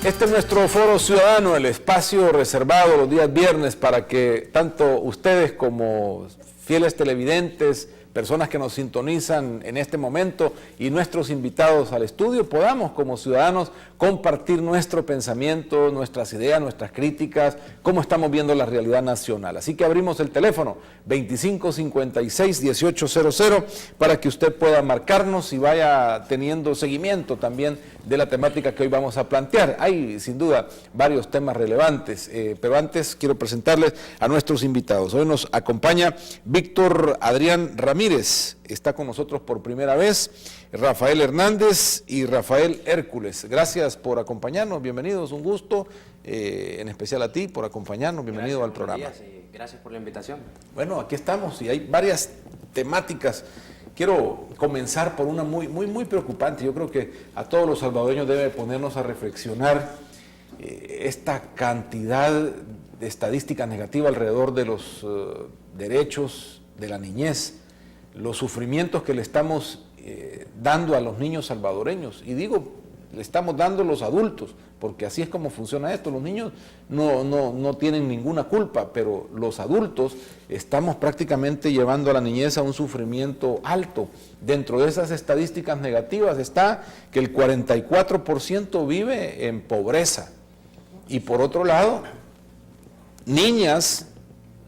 Este es nuestro Foro Ciudadano, el espacio reservado los días viernes para que tanto ustedes como fieles televidentes, personas que nos sintonizan en este momento y nuestros invitados al estudio, podamos como ciudadanos compartir nuestro pensamiento, nuestras ideas, nuestras críticas, cómo estamos viendo la realidad nacional. Así que abrimos el teléfono 2556-1800 para que usted pueda marcarnos y vaya teniendo seguimiento también de la temática que hoy vamos a plantear. Hay sin duda varios temas relevantes, pero antes quiero presentarles a nuestros invitados. Hoy nos acompaña Víctor Adrián Ramírez, está con nosotros por primera vez, Rafael Hernández y Rafael Hércules. Gracias por acompañarnos, bienvenidos, un gusto, en especial a ti por acompañarnos, bienvenido al programa. Buenos días y gracias por la invitación. Bueno, aquí estamos y hay varias temáticas. Quiero comenzar por una muy preocupante. Yo creo que a todos los salvadoreños debe ponernos a reflexionar esta cantidad de estadísticas negativas alrededor de los derechos de la niñez, los sufrimientos que le estamos dando a los niños salvadoreños. Y digo, le estamos dando a los adultos, porque así es como funciona esto. Los niños no tienen ninguna culpa, pero los adultos estamos prácticamente llevando a la niñez a un sufrimiento alto. Dentro de esas estadísticas negativas está que el 44% vive en pobreza. Y por otro lado, niñas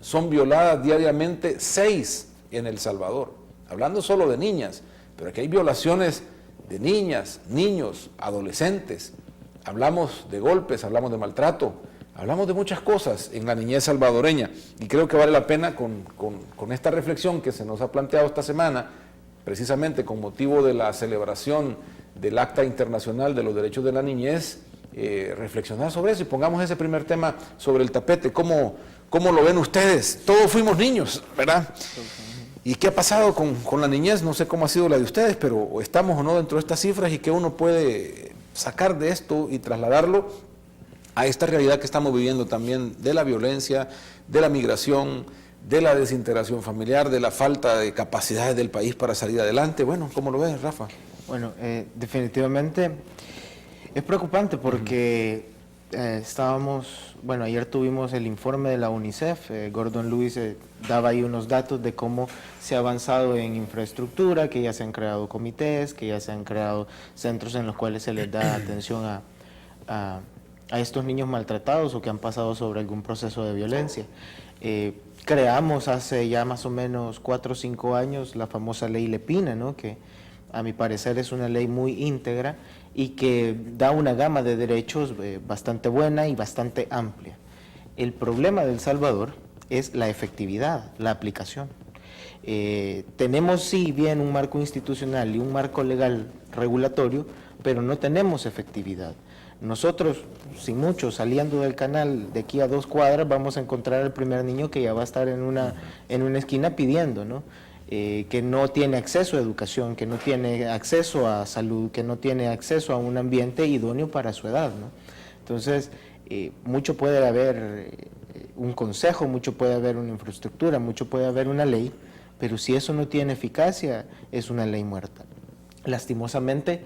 son violadas diariamente 6 en El Salvador. Hablando solo de niñas, pero aquí hay violaciones de niñas, niños, adolescentes. Hablamos de golpes, hablamos de maltrato, hablamos de muchas cosas en la niñez salvadoreña. Y creo que vale la pena con esta reflexión que se nos ha planteado esta semana, precisamente con motivo de la celebración del Acta Internacional de los Derechos de la Niñez, reflexionar sobre eso y pongamos ese primer tema sobre el tapete. ¿Cómo lo ven ustedes? Todos fuimos niños, ¿verdad? ¿Y qué ha pasado con la niñez? No sé cómo ha sido la de ustedes, pero estamos o no dentro de estas cifras y qué uno puede sacar de esto y trasladarlo a esta realidad que estamos viviendo también de la violencia, de la migración, de la desintegración familiar, de la falta de capacidades del país para salir adelante. Bueno, ¿cómo lo ves, Rafa? Bueno, definitivamente es preocupante porque ayer tuvimos el informe de la UNICEF, Gordon Lewis daba ahí unos datos de cómo se ha avanzado en infraestructura, que ya se han creado comités, que ya se han creado centros en los cuales se les da atención a estos niños maltratados o que han pasado sobre algún proceso de violencia. Creamos hace ya más o menos 4 o 5 años la famosa ley Lepina, ¿no? Que a mi parecer es una ley muy íntegra y que da una gama de derechos bastante buena y bastante amplia. El problema de El Salvador es la efectividad, la aplicación. Tenemos sí bien un marco institucional y un marco legal regulatorio, pero no tenemos efectividad. Nosotros, sin mucho, saliendo del canal de aquí a 2 cuadras, vamos a encontrar al primer niño que ya va a estar en una esquina pidiendo, ¿no? Que no tiene acceso a educación, que no tiene acceso a salud, que no tiene acceso a un ambiente idóneo para su edad, ¿no? Entonces, mucho puede haber un consejo, mucho puede haber una infraestructura, mucho puede haber una ley, pero si eso no tiene eficacia, es una ley muerta. Lastimosamente,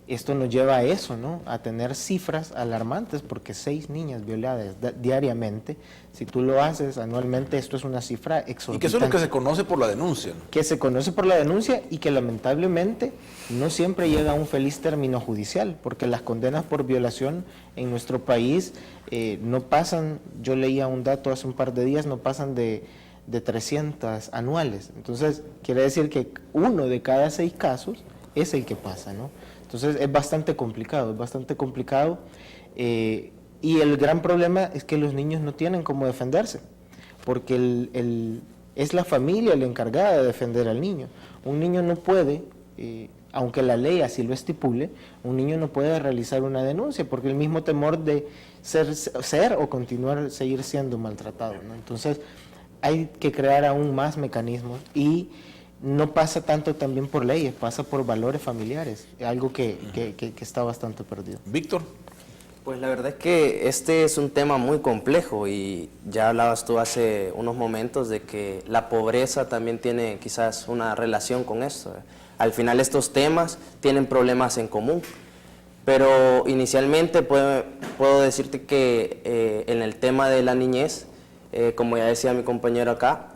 esto nos lleva a eso, ¿no? A tener cifras alarmantes, porque 6 niñas violadas diariamente, si tú lo haces anualmente, esto es una cifra exorbitante. Y que eso es lo que se conoce por la denuncia, ¿no? Que se conoce por la denuncia y que lamentablemente no siempre llega a un feliz término judicial, porque las condenas por violación en nuestro país no pasan, yo leía un dato hace un par de días, no pasan de 300 anuales. Entonces, quiere decir que 1 de cada 6 casos es el que pasa, ¿no? Entonces es bastante complicado, y el gran problema es que los niños no tienen cómo defenderse, porque es la familia la encargada de defender al niño. Un niño no puede, aunque la ley así lo estipule, un niño no puede realizar una denuncia, porque el mismo temor de ser o seguir siendo maltratado, ¿no? Entonces hay que crear aún más mecanismos y no pasa tanto también por leyes, pasa por valores familiares, algo que está bastante perdido. Víctor. Pues la verdad es que este es un tema muy complejo y ya hablabas tú hace unos momentos de que la pobreza también tiene quizás una relación con esto. Al final estos temas tienen problemas en común. Pero inicialmente puedo decirte que en el tema de la niñez, como ya decía mi compañero acá,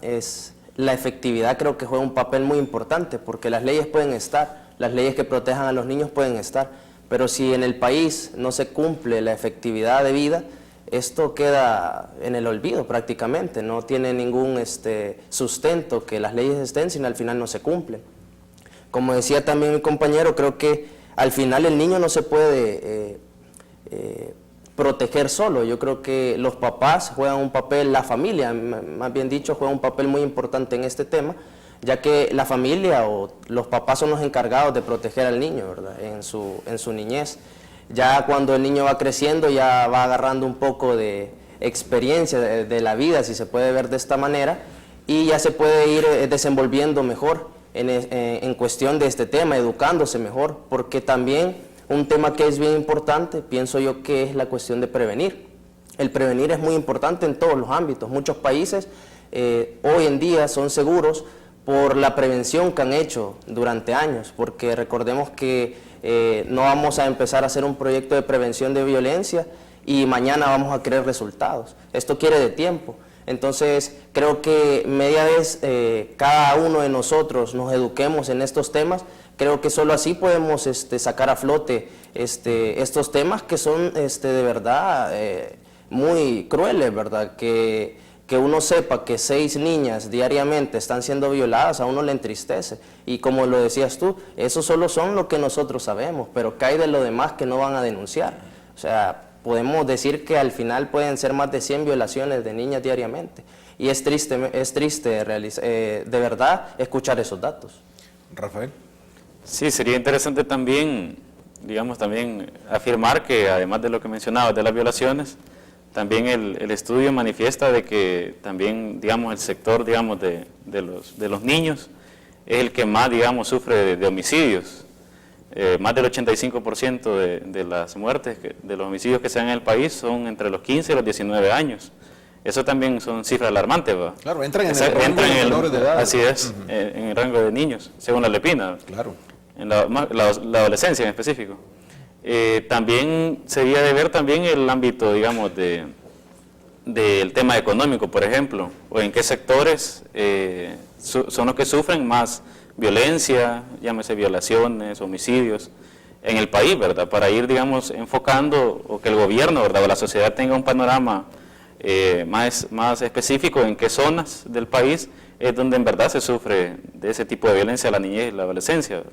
la efectividad creo que juega un papel muy importante, porque las leyes pueden estar, las leyes que protejan a los niños pueden estar, pero si en el país no se cumple la efectividad de vida, esto queda en el olvido prácticamente, no tiene ningún sustento que las leyes estén, sino al final no se cumplen. Como decía también mi compañero, creo que al final el niño no se puede proteger solo. Yo creo que los papás juegan un papel, la familia, más bien dicho, juega un papel muy importante en este tema, ya que la familia o los papás son los encargados de proteger al niño, ¿verdad? En su niñez. Ya cuando el niño va creciendo, ya va agarrando un poco de experiencia de la vida, si se puede ver de esta manera, y ya se puede ir desenvolviendo mejor en cuestión de este tema, educándose mejor, porque también un tema que es bien importante, pienso yo, que es la cuestión de prevenir. El prevenir es muy importante en todos los ámbitos. Muchos países hoy en día son seguros por la prevención que han hecho durante años, porque recordemos que no vamos a empezar a hacer un proyecto de prevención de violencia y mañana vamos a querer resultados. Esto quiere de tiempo. Entonces, creo que media vez cada uno de nosotros nos eduquemos en estos temas, creo que solo así podemos sacar a flote estos temas que son de verdad muy crueles, ¿verdad? Que uno sepa que 6 niñas diariamente están siendo violadas, a uno le entristece. Y como lo decías tú, eso solo son lo que nosotros sabemos, pero ¿qué hay de lo demás que no van a denunciar? O sea, podemos decir que al final pueden ser más de 100 violaciones de niñas diariamente. Y es triste de verdad escuchar esos datos. Rafael. Sí, sería interesante también, afirmar que además de lo que mencionabas de las violaciones, también el estudio manifiesta de que también, el sector, de los niños es el que más, sufre de homicidios. Más del 85% de las muertes, de los homicidios que se dan en el país son entre los 15 y los 19 años. Eso también son cifras alarmantes, ¿va? Claro, entran en el rango de menores de edad. Así es, en el rango de niños, según la Lepina. Claro. En la adolescencia en específico. También sería de ver también el ámbito, del tema económico, por ejemplo, o en qué sectores son los que sufren más violencia, llámese violaciones, homicidios, en el país, ¿verdad? Para ir, enfocando, o que el gobierno, ¿verdad?, o la sociedad tenga un panorama más específico en qué zonas del país es donde en verdad se sufre de ese tipo de violencia a la niñez y la adolescencia, ¿verdad?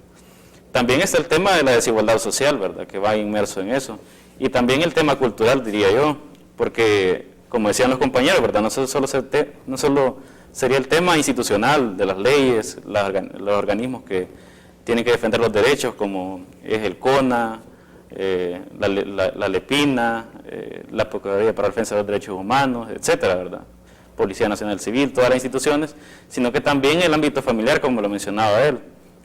También está el tema de la desigualdad social, ¿verdad?, que va inmerso en eso. Y también el tema cultural, diría yo, porque, como decían los compañeros, ¿verdad?, no solo sería el tema institucional de las leyes, los organismos que tienen que defender los derechos, como es el CONA, la Lepina, la Procuraduría para la Defensa de los Derechos Humanos, etcétera, ¿verdad?, Policía Nacional Civil, todas las instituciones, sino que también el ámbito familiar, como lo mencionaba él,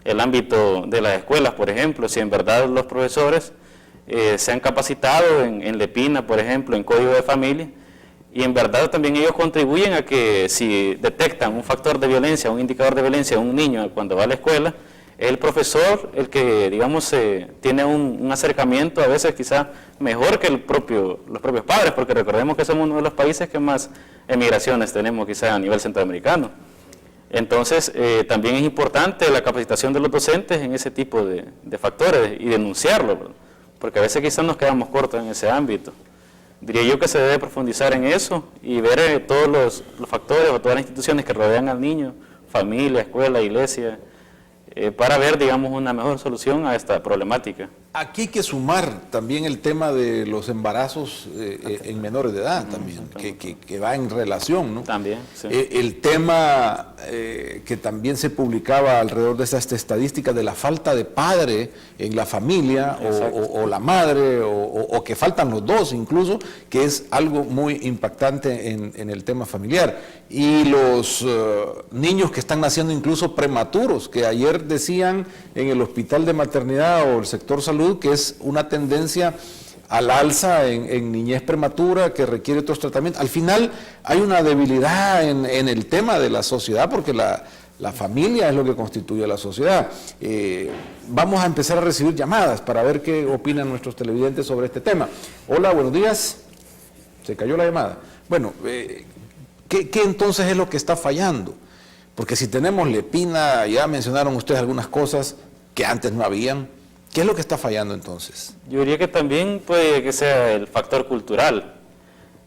el ámbito de las escuelas, por ejemplo, si en verdad los profesores se han capacitado en Lepina, por ejemplo, en Código de Familia, y en verdad también ellos contribuyen a que si detectan un factor de violencia, un indicador de violencia en un niño cuando va a la escuela, es el profesor el que, tiene un acercamiento a veces quizá mejor que los propios padres, porque recordemos que somos uno de los países que más emigraciones tenemos quizá a nivel centroamericano. Entonces, también es importante la capacitación de los docentes en ese tipo de factores y denunciarlo, ¿verdad?, porque a veces quizás nos quedamos cortos en ese ámbito. Diría yo que se debe profundizar en eso y ver todos los factores o todas las instituciones que rodean al niño, familia, escuela, iglesia, para ver, una mejor solución a esta problemática. Aquí hay que sumar también el tema de los embarazos en menores de edad también, que va en relación, ¿no? También, sí. El tema que también se publicaba alrededor de estas estadísticas de la falta de padre en la familia, o la madre, o que faltan los dos incluso, que es algo muy impactante en el tema familiar. Y los niños que están naciendo incluso prematuros, que ayer decían en el hospital de maternidad o el sector salud, que es una tendencia al alza en niñez prematura que requiere otros tratamientos. Al final hay una debilidad en el tema de la sociedad, porque La familia es lo que constituye la sociedad. Vamos a empezar a recibir llamadas para ver qué opinan nuestros televidentes sobre este tema. Hola, buenos días. Se cayó la llamada. Bueno, ¿qué entonces es lo que está fallando? Porque si tenemos lepina, ya mencionaron ustedes algunas cosas que antes no habían. ¿Qué es lo que está fallando entonces? Yo diría que también puede que sea el factor cultural.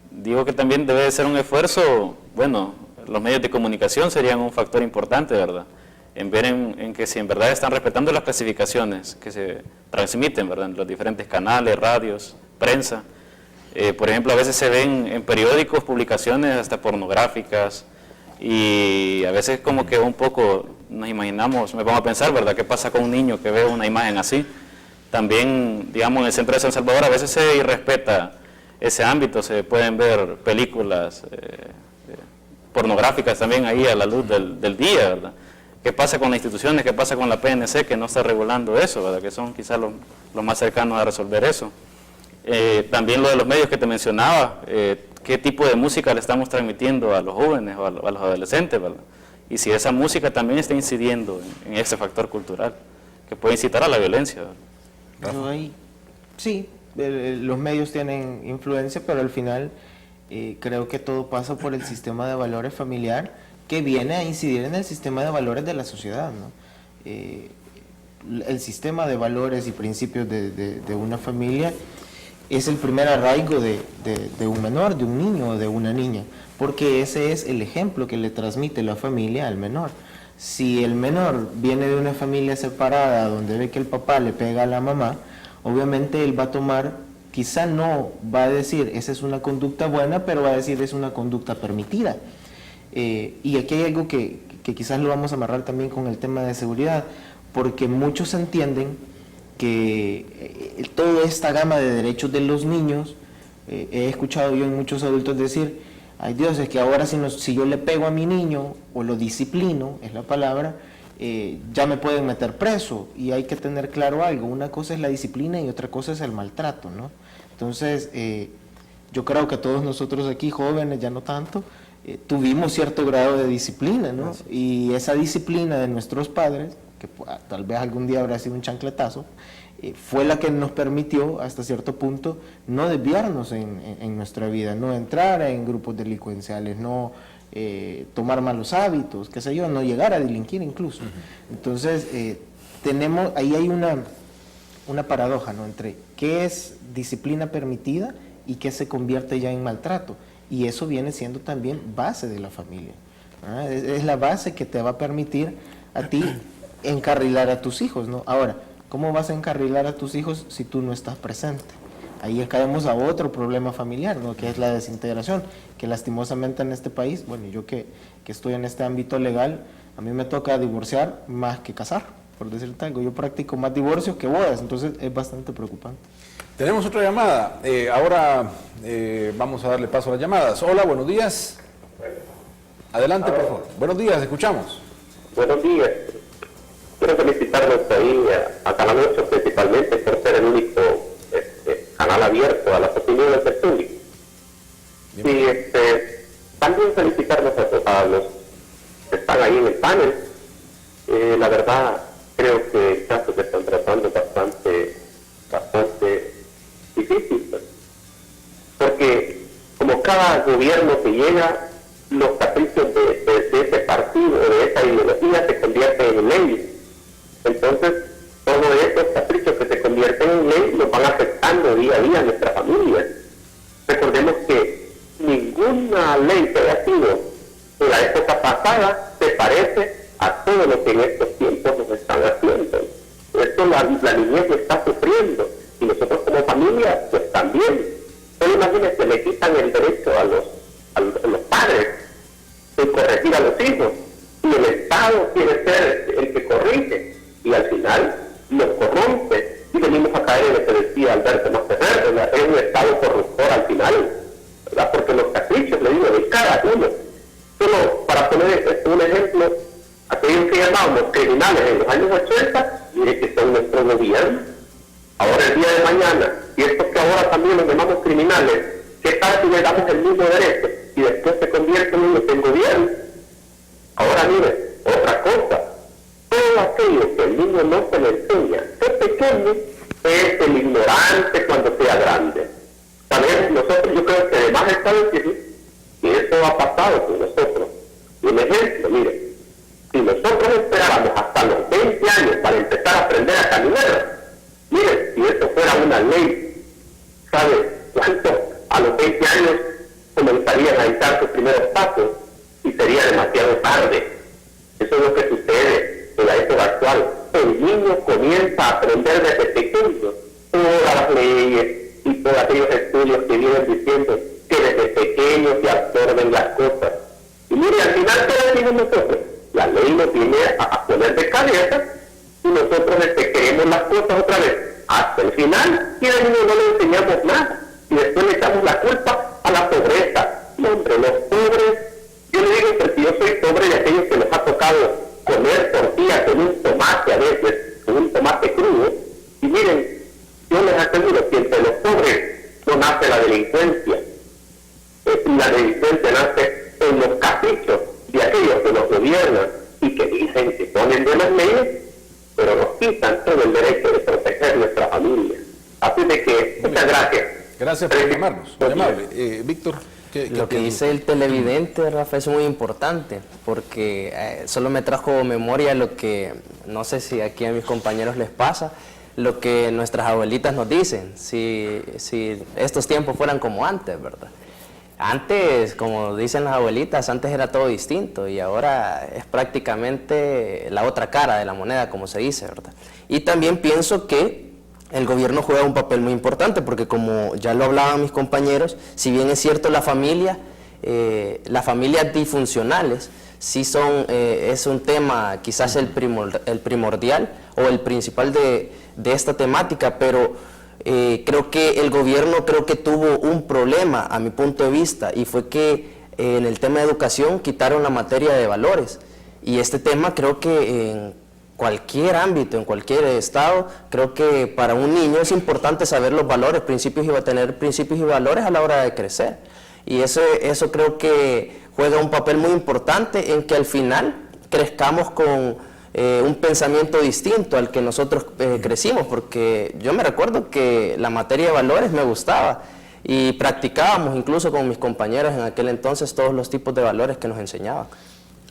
Digo que también debe de ser un esfuerzo, bueno, los medios de comunicación serían un factor importante, ¿verdad? En ver en que si en verdad están respetando las clasificaciones que se transmiten, ¿verdad? En los diferentes canales, radios, prensa. Por ejemplo, a veces se ven en periódicos publicaciones hasta pornográficas y a veces como que un poco nos imaginamos, me pongo a pensar, ¿verdad? ¿Qué pasa con un niño que ve una imagen así? También, digamos, en el centro de San Salvador a veces se irrespeta ese ámbito, se pueden ver películas pornográficas también ahí a la luz del día, ¿verdad? ¿Qué pasa con las instituciones? ¿Qué pasa con la PNC que no está regulando eso, ¿verdad? Que son quizás los más cercanos a resolver eso? También lo de los medios que te mencionaba, qué tipo de música le estamos transmitiendo a los jóvenes o a los adolescentes, ¿verdad? Y si esa música también está incidiendo en ese factor cultural que puede incitar a la violencia, ¿verdad? Sí, los medios tienen influencia, pero al final creo que todo pasa por el sistema de valores familiar que viene a incidir en el sistema de valores de la sociedad, ¿no? El sistema de valores y principios de una familia es el primer arraigo de un menor, de un niño o de una niña, porque ese es el ejemplo que le transmite la familia al menor. Si el menor viene de una familia separada donde ve que el papá le pega a la mamá, obviamente él va a tomar, quizá no va a decir esa es una conducta buena, pero va a decir es una conducta permitida. Y aquí hay algo que quizás lo vamos a amarrar también con el tema de seguridad, porque muchos entienden que toda esta gama de derechos de los niños, he escuchado yo en muchos adultos decir, ay Dios, es que ahora si yo le pego a mi niño o lo disciplino, es la palabra, ya me pueden meter preso. Y hay que tener claro algo, una cosa es la disciplina y otra cosa es el maltrato, ¿no? Entonces, yo creo que todos nosotros aquí, jóvenes, ya no tanto, tuvimos cierto grado de disciplina, ¿no? Y esa disciplina de nuestros padres, que tal vez algún día habrá sido un chancletazo, fue la que nos permitió hasta cierto punto no desviarnos en nuestra vida, no entrar en grupos delincuenciales, no tomar malos hábitos, qué sé yo, no llegar a delinquir incluso. Entonces, ahí hay una paradoja, ¿no? Entre qué es disciplina permitida y qué se convierte ya en maltrato. Y eso viene siendo también base de la familia, ¿verdad? Es la base que te va a permitir a ti encarrilar a tus hijos, ¿no? Ahora, ¿cómo vas a encarrilar a tus hijos si tú no estás presente? Ahí caemos a otro problema familiar, ¿no? Que es la desintegración, que lastimosamente en este país, bueno, yo que estoy en este ámbito legal, a mí me toca divorciar más que casar, por decirte algo. Yo practico más divorcios que bodas, entonces es bastante preocupante. Tenemos otra llamada. Ahora vamos a darle paso a las llamadas. Hola, buenos días. Adelante, por favor. Buenos días, escuchamos. Buenos días. Quiero felicitarlos ahí a Canal 8 principalmente por ser el único canal abierto a las opiniones del público. Y también felicitarlos a los que están ahí en el panel. La verdad, creo que el caso que están tratando es bastante difícil, pues. Porque como cada gobierno que llega, los caprichos de ese partido, de esa ideología, se convierten en leyes. Entonces, todos estos caprichos que se convierten en ley nos van afectando día a día a nuestra familia. Recordemos que ninguna ley que haya sido en la época pasada se parece a todo lo que en estos tiempos nos están haciendo. Esto la niñez lo está sufriendo y nosotros como familia pues también. Pero imagínense, le quitan el derecho a los padres de corregir a los hijos y el Estado quiere ser el que corrige y al final los corrompe y venimos a caer en lo que decía Alberto Masferrer, ¿verdad? Es un Estado corruptor al final, ¿verdad? Porque los caprichos, le digo, de cada uno. Solo para poner un ejemplo, aquellos que llamábamos criminales en los años 80, mire que son nuestro gobierno. Ahora el día de mañana, y estos que ahora también los llamamos criminales, ¿qué tal si le damos el mismo derecho y después se convierten en gobierno? Ahora mire, Otra cosa, todo aquello que el niño no se le enseña de pequeño es el ignorante cuando sea grande. También nosotros, yo creo que además está decirlo, que esto ha pasado con nosotros. Y un ejemplo, mire, si nosotros esperáramos hasta los 20 años para empezar a aprender a caminar, mire, si esto fuera una ley, ¿sabe cuánto? A los 20 años comenzarían a dar sus primeros pasos y sería demasiado tarde. Eso es lo que sucede en la época actual. El niño comienza a aprender desde pequeño todas las leyes y todos aquellos estudios que vienen diciendo que desde pequeño se absorben las cosas. Y mire, al final, ¿qué decimos nosotros? La ley nos viene a poner de cabeza y nosotros queremos las cosas otra vez hasta el final y al niño no le enseñamos nada y después le echamos la culpa a la pobreza. No, hombre, los pobres, yo le digo que si yo soy pobre de aquellos que les ha tocado comer tortillas con un tomate a veces, con un tomate crudo, y miren, yo les aseguro que entre los pobres no nace la delincuencia. La delincuencia nace en los caprichos de aquellos que nos gobiernan y que dicen que ponen buenas leyes, pero nos quitan todo el derecho de proteger nuestra familia. Así de que, muchas gracias. Gracias por llamarnos, muy amable. Víctor, ¿qué Lo que piensas? dice el televidente, Rafa, es muy importante, porque solo me trajo memoria lo que, no sé si aquí a mis compañeros les pasa, lo que nuestras abuelitas nos dicen, si estos tiempos fueran como antes, ¿verdad? Antes, como dicen las abuelitas, antes era todo distinto y ahora es prácticamente la otra cara de la moneda, como se dice, ¿verdad? Y también pienso que el gobierno juega un papel muy importante porque, como ya lo hablaban mis compañeros, si bien es cierto las familias disfuncionales sí son, es un tema quizás el primordial o el principal de esta temática, pero creo que el gobierno tuvo un problema a mi punto de vista y fue que en el tema de educación quitaron la materia de valores y este tema creo que en cualquier ámbito, en cualquier estado, creo que para un niño es importante saber los valores, tener principios y valores a la hora de crecer. Y eso creo que juega un papel muy importante en que al final crezcamos con un pensamiento distinto al que nosotros crecimos, porque yo me recuerdo que la materia de valores me gustaba y practicábamos incluso con mis compañeros en aquel entonces todos los tipos de valores que nos enseñaban.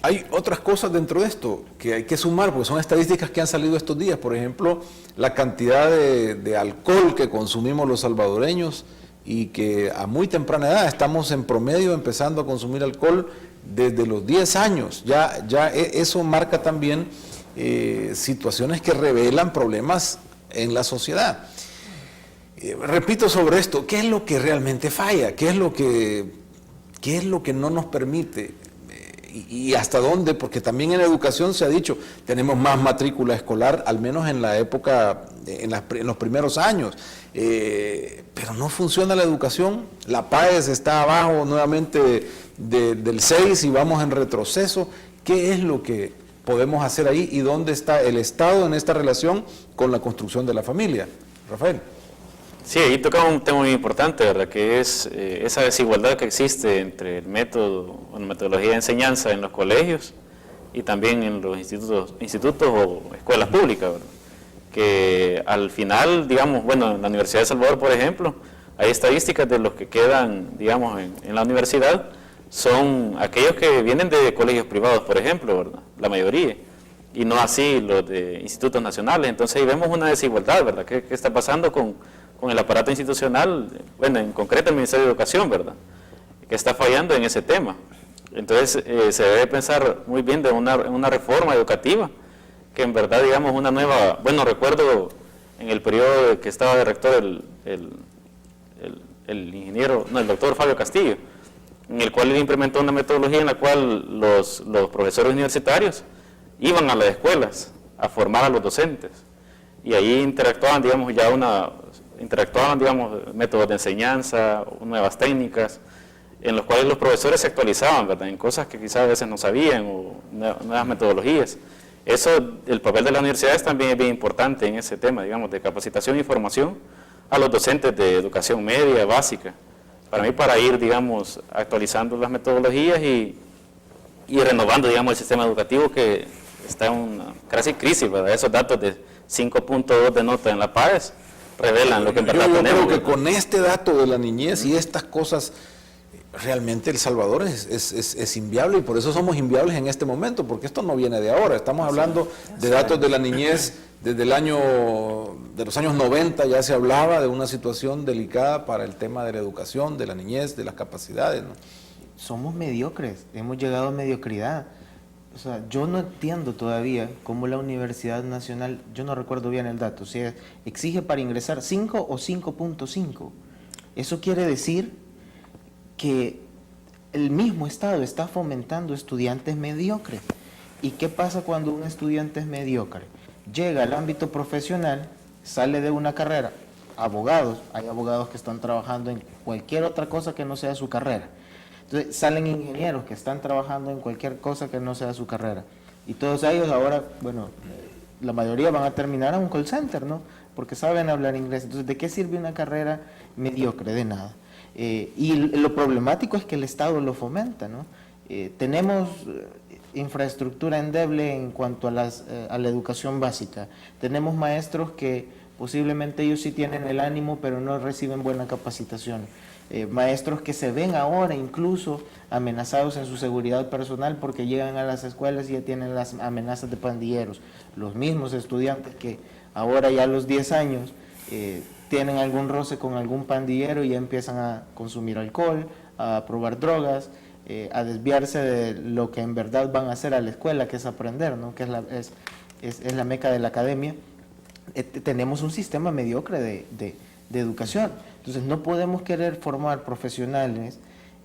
Hay otras cosas dentro de esto que hay que sumar, porque son estadísticas que han salido estos días. Por ejemplo, la cantidad de alcohol que consumimos los salvadoreños y que a muy temprana edad estamos en promedio empezando a consumir alcohol desde los 10 años. Ya eso marca también situaciones que revelan problemas en la sociedad. Repito sobre esto, ¿qué es lo que realmente falla? ¿Qué es lo que no nos permite? Y hasta dónde, porque también en educación se ha dicho, tenemos más matrícula escolar, al menos en la época, en los primeros años, pero no funciona la educación, la PAES está abajo nuevamente del 6 y vamos en retroceso. ¿Qué es lo que podemos hacer ahí y dónde está el Estado en esta relación con la construcción de la familia? Rafael. Sí, ahí toca un tema muy importante, ¿verdad? Que es esa desigualdad que existe entre el método o la metodología de enseñanza en los colegios y también en los institutos o escuelas públicas, ¿verdad? Que al final, digamos, bueno, en la Universidad de Salvador, por ejemplo, hay estadísticas de los que quedan, digamos, en la universidad, son aquellos que vienen de colegios privados, por ejemplo, ¿verdad? La mayoría, y no así los de institutos nacionales. Entonces ahí vemos una desigualdad, ¿verdad? ¿Qué está pasando con el aparato institucional, bueno, en concreto el Ministerio de Educación, ¿verdad?, que está fallando en ese tema? Entonces se debe pensar muy bien de una reforma educativa, que en verdad, digamos, una nueva, bueno, recuerdo en el periodo que estaba de rector el doctor Fabio Castillo, en el cual él implementó una metodología en la cual los profesores universitarios iban a las escuelas a formar a los docentes, y ahí interactuaban, digamos, métodos de enseñanza, nuevas técnicas, en los cuales los profesores se actualizaban, ¿verdad?, en cosas que quizás a veces no sabían o nuevas metodologías. Eso, el papel de las universidades también es bien importante en ese tema, digamos, de capacitación y formación a los docentes de educación media, básica, para ir, digamos, actualizando las metodologías y y renovando, digamos, el sistema educativo que está en una casi crisis, ¿verdad? Esos datos de 5.2 de nota en la PAES revelan lo que en verdad yo tenemos. creo que con este dato de la niñez y estas cosas, realmente El Salvador es inviable, y por eso somos inviables en este momento, porque esto no viene de ahora. Estamos hablando de datos de la niñez desde de los años 90, ya se hablaba de una situación delicada para el tema de la educación, de la niñez, de las capacidades, ¿no? Somos mediocres, hemos llegado a mediocridad. O sea, yo no entiendo todavía cómo la Universidad Nacional, yo no recuerdo bien el dato, si exige para ingresar 5 o 5.5. Eso quiere decir que el mismo Estado está fomentando estudiantes mediocres. ¿Y qué pasa cuando un estudiante es mediocre? Llega al ámbito profesional, sale de una carrera, abogados, hay abogados que están trabajando en cualquier otra cosa que no sea su carrera. Entonces salen ingenieros que están trabajando en cualquier cosa que no sea su carrera. Y todos ellos ahora, bueno, la mayoría van a terminar a un call center, ¿no? Porque saben hablar inglés. Entonces, ¿de qué sirve una carrera mediocre? De nada. Y lo problemático es que el Estado lo fomenta, ¿no? Tenemos infraestructura endeble en cuanto a la educación básica. Tenemos maestros que posiblemente ellos sí tienen el ánimo, pero no reciben buena capacitación. Maestros que se ven ahora incluso amenazados en su seguridad personal porque llegan a las escuelas y ya tienen las amenazas de pandilleros. Los mismos estudiantes que ahora ya a los 10 años tienen algún roce con algún pandillero y ya empiezan a consumir alcohol, a probar drogas, a desviarse de lo que en verdad van a hacer a la escuela, que es aprender, ¿no? Que es la meca de la academia. Tenemos un sistema mediocre de educación. Entonces no podemos querer formar profesionales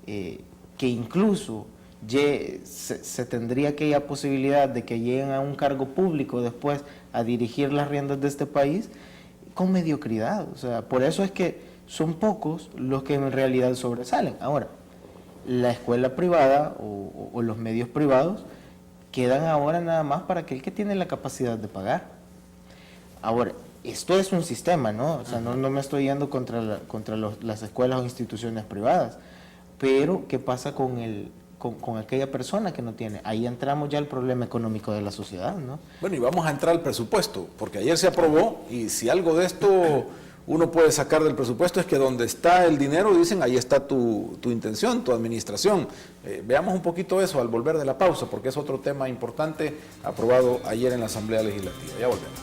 que incluso se tendría aquella posibilidad de que lleguen a un cargo público después a dirigir las riendas de este país con mediocridad. O sea, por eso es que son pocos los que en realidad sobresalen. Ahora, la escuela privada o los medios privados quedan ahora nada más para aquel que tiene la capacidad de pagar. Ahora, esto es un sistema, ¿no? O sea, no me estoy yendo contra las escuelas o instituciones privadas, pero ¿qué pasa con aquella persona que no tiene? Ahí entramos ya al problema económico de la sociedad, ¿no? Bueno, y vamos a entrar al presupuesto, porque ayer se aprobó, y si algo de esto uno puede sacar del presupuesto es que donde está el dinero, dicen, ahí está tu intención, tu administración. Veamos un poquito eso al volver de la pausa, porque es otro tema importante aprobado ayer en la Asamblea Legislativa. Ya volvemos.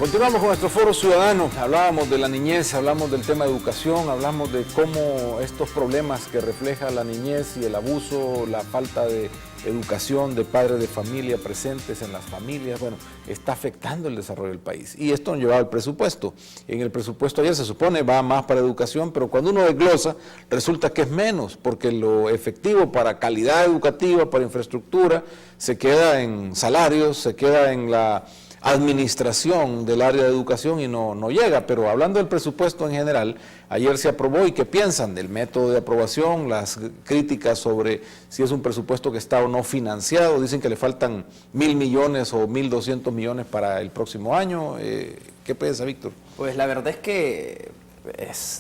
Continuamos con nuestro foro ciudadano. Hablábamos de la niñez, hablamos del tema de educación, hablamos de cómo estos problemas que refleja la niñez y el abuso, la falta de educación de padres de familia presentes en las familias, bueno, está afectando el desarrollo del país. Y esto nos lleva al presupuesto. En el presupuesto ayer se supone va más para educación, pero cuando uno desglosa resulta que es menos, porque lo efectivo para calidad educativa, para infraestructura, se queda en salarios, se queda en la administración del área de educación y no llega. Pero hablando del presupuesto en general, ayer se aprobó. ¿Y qué piensan del método de aprobación? Las críticas sobre si es un presupuesto que está o no financiado. Dicen que le faltan 1.000 millones o 1.200 millones para el próximo año. ¿Qué piensa, Víctor? Pues la verdad es que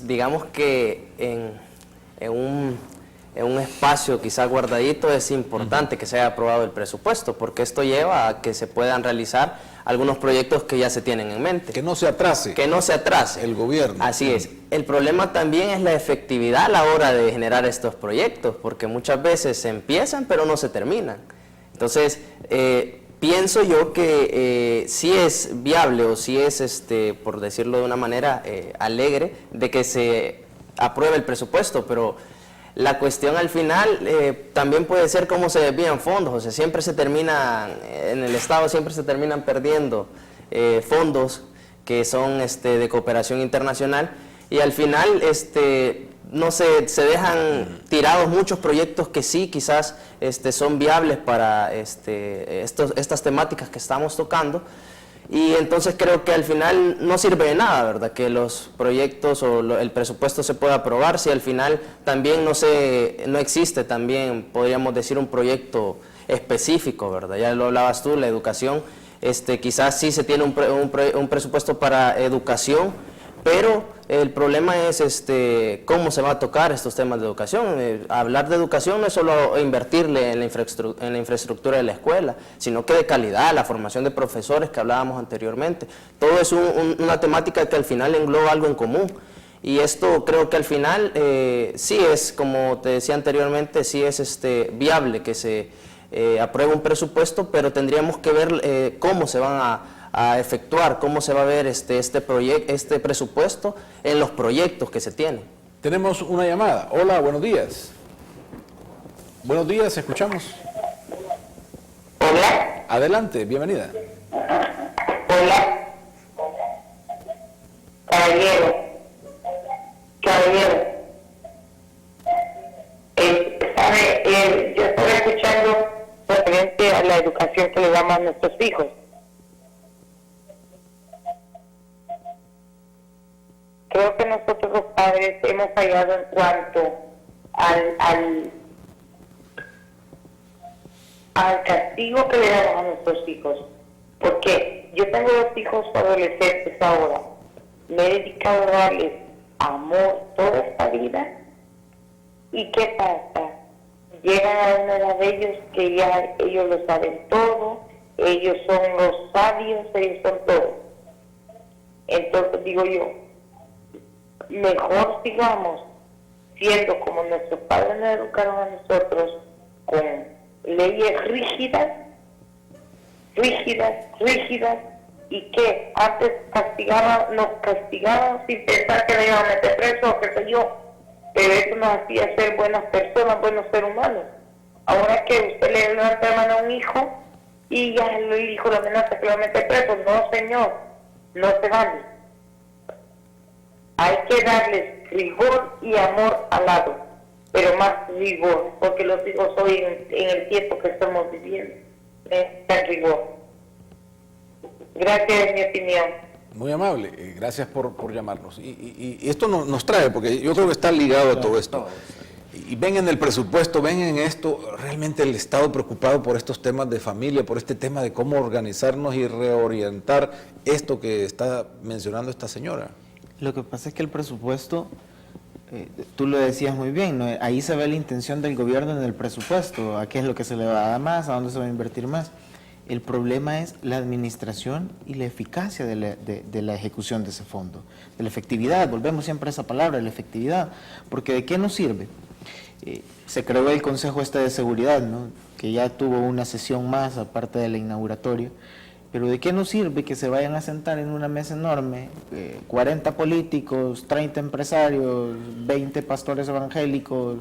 digamos que en un espacio quizá guardadito es importante que se haya aprobado el presupuesto, porque esto lleva a que se puedan realizar algunos proyectos que ya se tienen en mente. Que no se atrase. Que no se atrase. El gobierno. Así es. El problema también es la efectividad a la hora de generar estos proyectos, porque muchas veces se empiezan pero no se terminan. Entonces, pienso yo que sí es viable o sí es, por decirlo de una manera alegre, de que se apruebe el presupuesto, pero la cuestión al final también puede ser cómo se desvían fondos. O sea, siempre se terminan, en el Estado siempre se terminan perdiendo fondos que son de cooperación internacional, y al final no se dejan tirados muchos proyectos que sí quizás son viables para estas temáticas que estamos tocando, Y entonces creo que al final no sirve de nada, ¿verdad? Que los proyectos o el presupuesto se pueda aprobar si al final también no existe también, podríamos decir, un proyecto específico, ¿verdad? Ya lo hablabas tú, la educación, quizás sí se tiene un presupuesto para educación, pero el problema es cómo se va a tocar estos temas de educación. Hablar de educación no es solo invertirle en la infraestructura de la escuela, sino que de calidad, la formación de profesores que hablábamos anteriormente. Todo es una temática que al final engloba algo en común. Y esto creo que al final sí es, como te decía anteriormente, sí es viable que se apruebe un presupuesto, pero tendríamos que ver cómo se van a efectuar, cómo se va a ver este presupuesto en los proyectos que se tienen. Tenemos una llamada. Hola, buenos días. Buenos días, escuchamos. Hola. Adelante, bienvenida. Hola. Caballero. Yo estoy escuchando referente a la educación que le damos a nuestros hijos. Creo que nosotros los padres hemos fallado en cuanto al castigo que le damos a nuestros hijos. Porque yo tengo 2 hijos adolescentes ahora. Me he dedicado a darles amor toda esta vida. ¿Y qué pasa? Llegan a una edad de ellos que ya ellos lo saben todo, ellos son los sabios, ellos son todo. Entonces digo yo, mejor sigamos siendo como nuestros padres nos educaron a nosotros, con leyes rígidas, y que antes nos castigaban sin pensar que le iban a meter preso o qué sé yo, pero eso nos hacía ser buenas personas, buenos seres humanos. Ahora que usted le levanta la mano a un hijo y ya el hijo lo amenaza que lo va a meter preso, no señor, no se vale. Hay que darles rigor y amor al lado, pero más rigor, porque los hijos hoy en el tiempo que estamos viviendo necesitan rigor. Gracias, es mi opinión. Muy amable, gracias por llamarnos. Y esto nos trae, porque yo creo que está ligado a todo esto. Y ven en el presupuesto, ven en esto, realmente el Estado preocupado por estos temas de familia, por este tema de cómo organizarnos y reorientar esto que está mencionando esta señora. Lo que pasa es que el presupuesto, tú lo decías muy bien, ¿no? Ahí se ve la intención del gobierno en el presupuesto, a qué es lo que se le va a dar más, a dónde se va a invertir más. El problema es la administración y la eficacia de la ejecución de ese fondo, de la efectividad. Volvemos siempre a esa palabra, la efectividad, porque ¿de qué nos sirve? Se creó el Consejo de Seguridad, ¿no? Que ya tuvo una sesión más aparte de la inauguratoria, pero ¿de qué nos sirve que se vayan a sentar en una mesa enorme 40 políticos, 30 empresarios, 20 pastores evangélicos,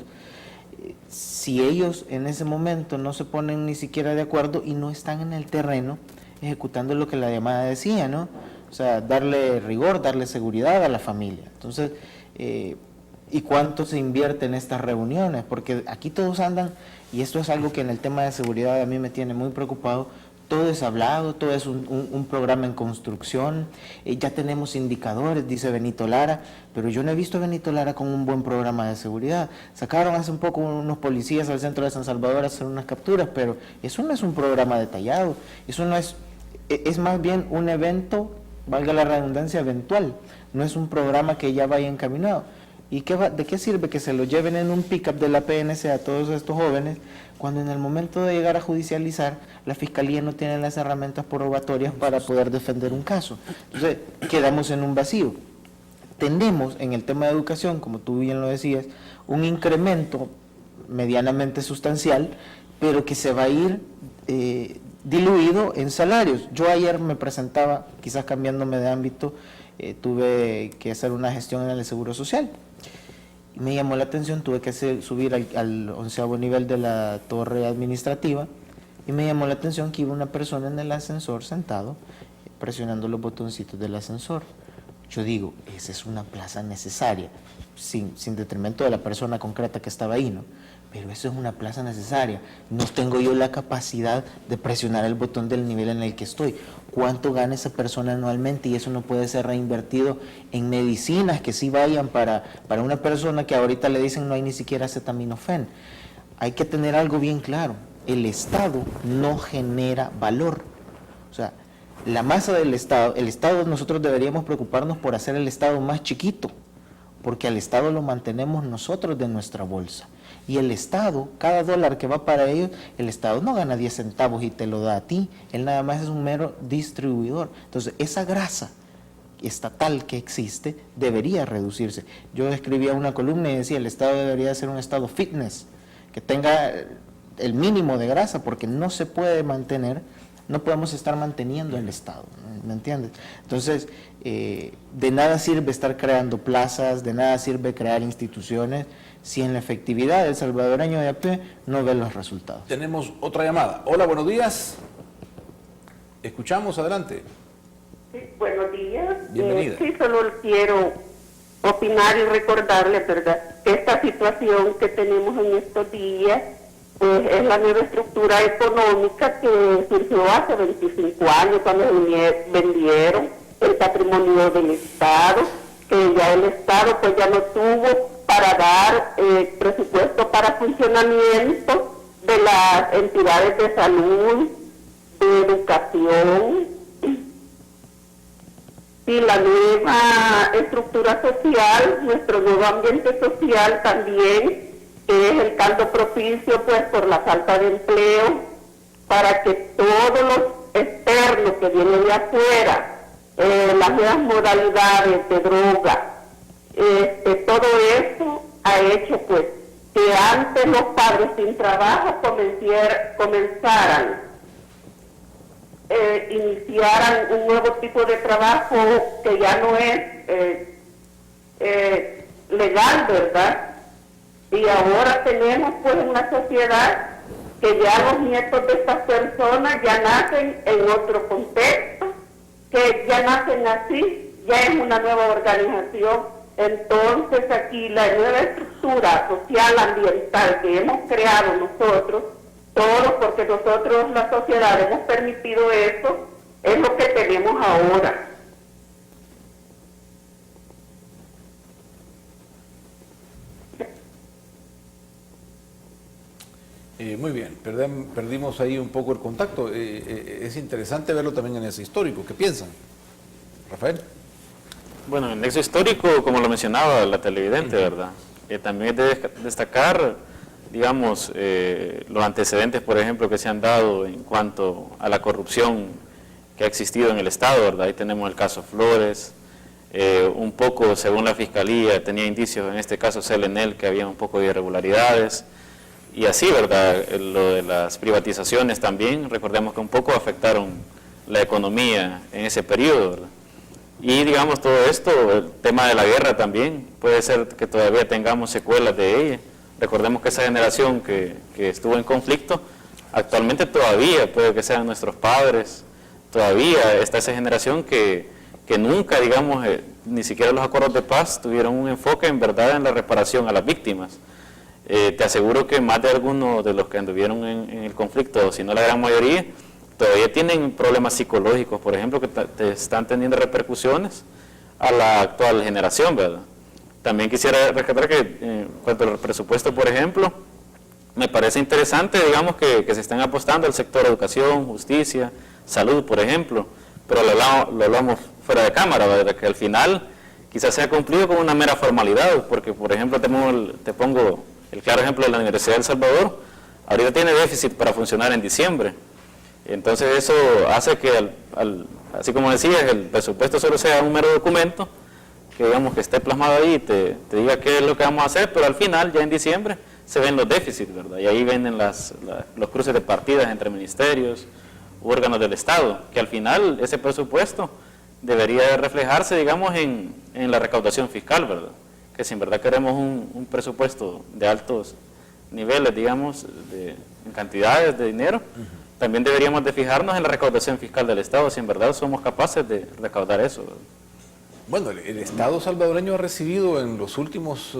si ellos en ese momento no se ponen ni siquiera de acuerdo y no están en el terreno ejecutando lo que la llamada decía, ¿no? O sea, darle rigor, darle seguridad a la familia. Entonces, ¿y cuánto se invierte en estas reuniones? Porque aquí todos andan, y esto es algo que en el tema de seguridad a mí me tiene muy preocupado, todo es hablado, todo es un programa en construcción, ya tenemos indicadores, dice Benito Lara, pero yo no he visto a Benito Lara con un buen programa de seguridad. Sacaron hace un poco unos policías al centro de San Salvador a hacer unas capturas, pero eso no es un programa detallado, eso no es más bien un evento, valga la redundancia, eventual, no es un programa que ya vaya encaminado. ¿Y de qué sirve que se lo lleven en un pick-up de la PNC a todos estos jóvenes cuando en el momento de llegar a judicializar la Fiscalía no tiene las herramientas probatorias para poder defender un caso? Entonces, quedamos en un vacío. Tenemos en el tema de educación, como tú bien lo decías, un incremento medianamente sustancial, pero que se va a ir diluido en salarios. Yo ayer me presentaba, quizás cambiándome de ámbito, tuve que hacer una gestión en el Seguro Social. Me llamó la atención, tuve que subir al 11º nivel de la torre administrativa y me llamó la atención que iba una persona en el ascensor sentado presionando los botoncitos del ascensor. Yo digo, esa es una plaza necesaria, sin detrimento de la persona concreta que estaba ahí, ¿no? Pero eso es una plaza necesaria. No tengo yo la capacidad de presionar el botón del nivel en el que estoy. cuánto gana esa persona anualmente, y eso no puede ser reinvertido en medicinas que sí vayan para una persona que ahorita le dicen no hay ni siquiera acetaminofén. Hay que tener algo bien claro, el Estado no genera valor. O sea, la masa del Estado, el Estado, nosotros deberíamos preocuparnos por hacer el Estado más chiquito, porque al Estado lo mantenemos nosotros de nuestra bolsa. Y el Estado, cada dólar que va para ellos, el Estado no gana 10 centavos y te lo da a ti, él nada más es un mero distribuidor. Entonces, esa grasa estatal que existe debería reducirse. Yo escribía una columna y decía, el Estado debería ser un Estado fitness, que tenga el mínimo de grasa, porque no se puede mantener, no podemos estar manteniendo el Estado, ¿me entiendes? Entonces, de nada sirve estar creando plazas, de nada sirve crear instituciones, si en la efectividad del salvadoreño de a pie no ve los resultados. Tenemos otra llamada. Hola, buenos días. Escuchamos, adelante. Sí, buenos días. Bienvenida. Sí, solo quiero opinar y recordarle, ¿verdad?, que esta situación que tenemos en estos días, pues es la nueva estructura económica que surgió hace 25 años cuando vendieron el patrimonio del Estado, que ya el Estado pues ya no tuvo para dar presupuesto para funcionamiento de las entidades de salud, de educación, y la nueva estructura social, nuestro nuevo ambiente social también, que es el caldo propicio pues por la falta de empleo, para que todos los externos que vienen de afuera, las nuevas modalidades de droga, todo eso ha hecho pues que antes los padres sin trabajo iniciaran un nuevo tipo de trabajo que ya no es legal, ¿verdad? Y ahora tenemos pues una sociedad que ya los nietos de estas personas ya nacen en otro contexto, que ya nacen así, ya es una nueva organización. Entonces aquí la nueva estructura social ambiental que hemos creado nosotros, todos, porque nosotros, la sociedad, hemos permitido eso, es lo que tenemos ahora. Muy bien, perdimos ahí un poco el contacto. Es interesante verlo también en ese histórico. ¿Qué piensan? Rafael. Bueno, en el nexo histórico, como lo mencionaba la televidente, ¿verdad? También es de destacar, digamos, los antecedentes, por ejemplo, que se han dado en cuanto a la corrupción que ha existido en el Estado, ¿verdad? Ahí tenemos el caso Flores, un poco, según la Fiscalía, tenía indicios, en este caso Selenel, que había un poco de irregularidades, y así, ¿verdad? Lo de las privatizaciones también, recordemos que un poco afectaron la economía en ese periodo, ¿verdad? Y digamos todo esto, el tema de la guerra también, puede ser que todavía tengamos secuelas de ella. Recordemos que esa generación que estuvo en conflicto, actualmente todavía puede que sean nuestros padres, todavía está esa generación que nunca, digamos, ni siquiera los acuerdos de paz tuvieron un enfoque en verdad en la reparación a las víctimas. Te aseguro que más de algunos de los que anduvieron en el conflicto, si no la gran mayoría, todavía tienen problemas psicológicos, por ejemplo, que te están teniendo repercusiones a la actual generación, ¿verdad? También quisiera rescatar que en cuanto al presupuesto, por ejemplo, me parece interesante, digamos, que se están apostando al sector educación, justicia, salud, por ejemplo, pero lo hablamos fuera de cámara, ¿verdad? Que al final quizás sea cumplido con una mera formalidad, porque, por ejemplo, te pongo el claro ejemplo de la Universidad de El Salvador, ahorita tiene déficit para funcionar en diciembre. Entonces eso hace que, así como decías, el presupuesto solo sea un mero documento, que digamos que esté plasmado ahí y te diga qué es lo que vamos a hacer, pero al final, ya en diciembre, se ven los déficits, ¿verdad? Y ahí vienen los cruces de partidas entre ministerios u órganos del Estado, que al final ese presupuesto debería reflejarse, digamos, en la recaudación fiscal, ¿verdad? Que si en verdad queremos un presupuesto de altos niveles, digamos, en cantidades de dinero, también deberíamos de fijarnos en la recaudación fiscal del Estado, si en verdad somos capaces de recaudar eso, ¿verdad? Bueno, el Estado salvadoreño ha recibido en los últimos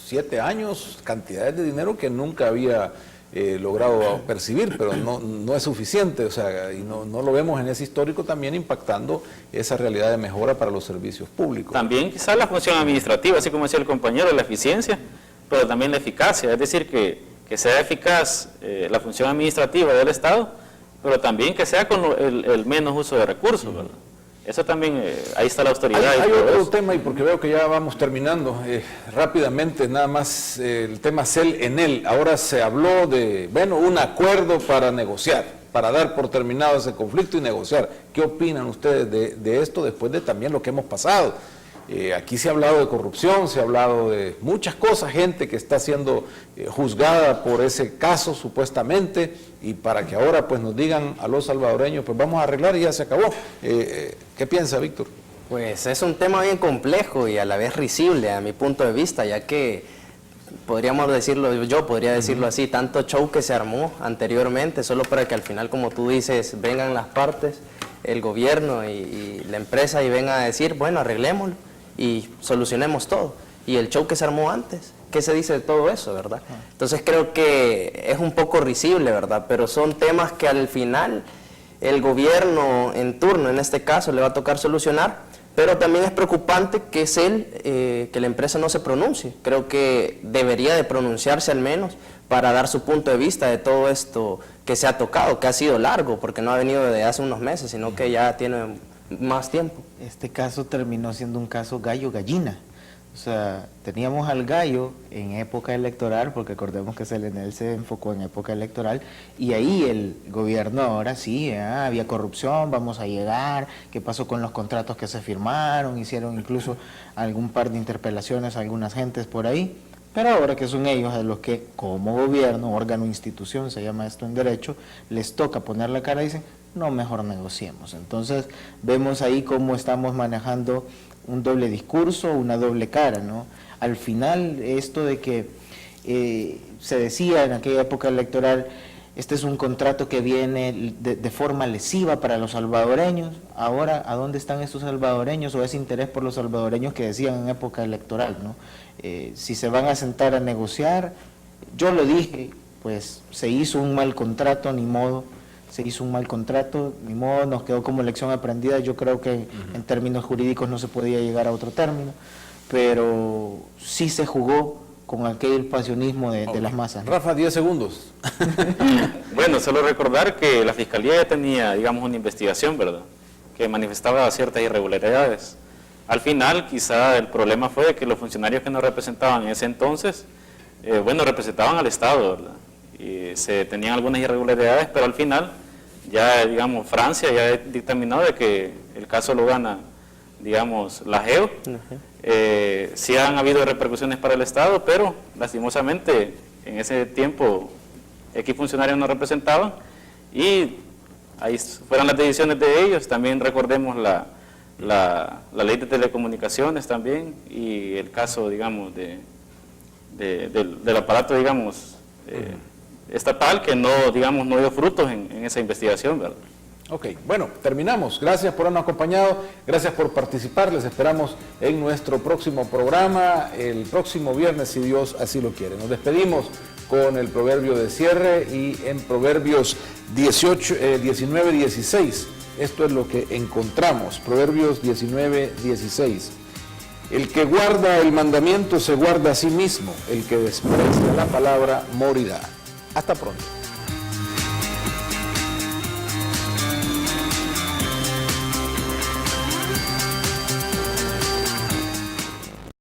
7 años cantidades de dinero que nunca había logrado percibir, pero no es suficiente, o sea, y no lo vemos en ese histórico también impactando esa realidad de mejora para los servicios públicos. También quizás la función administrativa, así como decía el compañero, la eficiencia, pero también la eficacia, es decir, que sea eficaz la función administrativa del Estado, pero también que sea con el menos uso de recursos, ¿verdad? Eso también, ahí está la autoridad. Hay otro tema, y porque veo que ya vamos terminando, rápidamente, nada más el tema CEL-ENEL. Ahora se habló de, bueno, un acuerdo para negociar, para dar por terminado ese conflicto y negociar. ¿Qué opinan ustedes de esto después de también lo que hemos pasado? Aquí se ha hablado de corrupción, se ha hablado de muchas cosas, gente que está siendo juzgada por ese caso supuestamente, y para que ahora pues nos digan a los salvadoreños, pues vamos a arreglar y ya se acabó. ¿Qué piensa, Víctor? Pues es un tema bien complejo y a la vez risible a mi punto de vista, ya que podríamos decirlo, yo podría decirlo así, tanto show que se armó anteriormente, solo para que al final, como tú dices, vengan las partes, el gobierno y la empresa, y vengan a decir, bueno, arreglémoslo y solucionemos todo. Y el show que se armó antes, ¿qué se dice de todo eso, verdad? Entonces creo que es un poco risible, ¿verdad? Pero son temas que al final el gobierno en turno, en este caso, le va a tocar solucionar, pero también es preocupante que es que la empresa no se pronuncie. Creo que debería de pronunciarse al menos para dar su punto de vista de todo esto que se ha tocado, que ha sido largo, porque no ha venido de hace unos meses, sino que ya tiene más tiempo. Este caso terminó siendo un caso gallo-gallina. O sea, teníamos al gallo en época electoral, porque recordemos que CEL-ENEL se enfocó en época electoral, y ahí el gobierno ahora sí, había corrupción, vamos a llegar, qué pasó con los contratos que se firmaron, hicieron incluso algún par de interpelaciones a algunas gentes por ahí, pero ahora que son ellos a los que como gobierno, órgano, institución, se llama esto en derecho, les toca poner la cara y dicen, no, mejor negociemos. Entonces vemos ahí cómo estamos manejando un doble discurso, una doble cara, ¿no? Al final, esto de que se decía en aquella época electoral, este es un contrato que viene de forma lesiva para los salvadoreños. Ahora, ¿a dónde están estos salvadoreños o ese interés por los salvadoreños que decían en época electoral, ¿no? Si se van a sentar a negociar, yo lo dije, pues se hizo un mal contrato, ni modo. Se hizo un mal contrato, ni modo, nos quedó como lección aprendida. Yo creo que en términos jurídicos no se podía llegar a otro término, pero sí se jugó con aquel pasionismo de las masas, ¿no? Rafa, 10 segundos. Bueno, solo recordar que la Fiscalía ya tenía, digamos, una investigación, ¿verdad?, que manifestaba ciertas irregularidades. Al final, quizá el problema fue que los funcionarios que nos representaban en ese entonces, bueno, representaban al Estado, ¿verdad?, y se tenían algunas irregularidades, pero al final ya, digamos, Francia ya ha dictaminado de que el caso lo gana, digamos, la GEO. Sí han habido repercusiones para el Estado, pero lastimosamente en ese tiempo X funcionarios nos representaban y ahí fueron las decisiones de ellos. También recordemos la ley de telecomunicaciones también, y el caso, digamos, del aparato, digamos, estatal, que no, digamos, no dio frutos en esa investigación, ¿verdad? Ok, bueno, terminamos. Gracias por habernos acompañado, gracias por participar. Les esperamos en nuestro próximo programa, el próximo viernes, si Dios así lo quiere. Nos despedimos con el proverbio de cierre, y en Proverbios 19:16. Esto es lo que encontramos, Proverbios 19:16. El que guarda el mandamiento se guarda a sí mismo, el que desprecia la palabra morirá. Hasta pronto.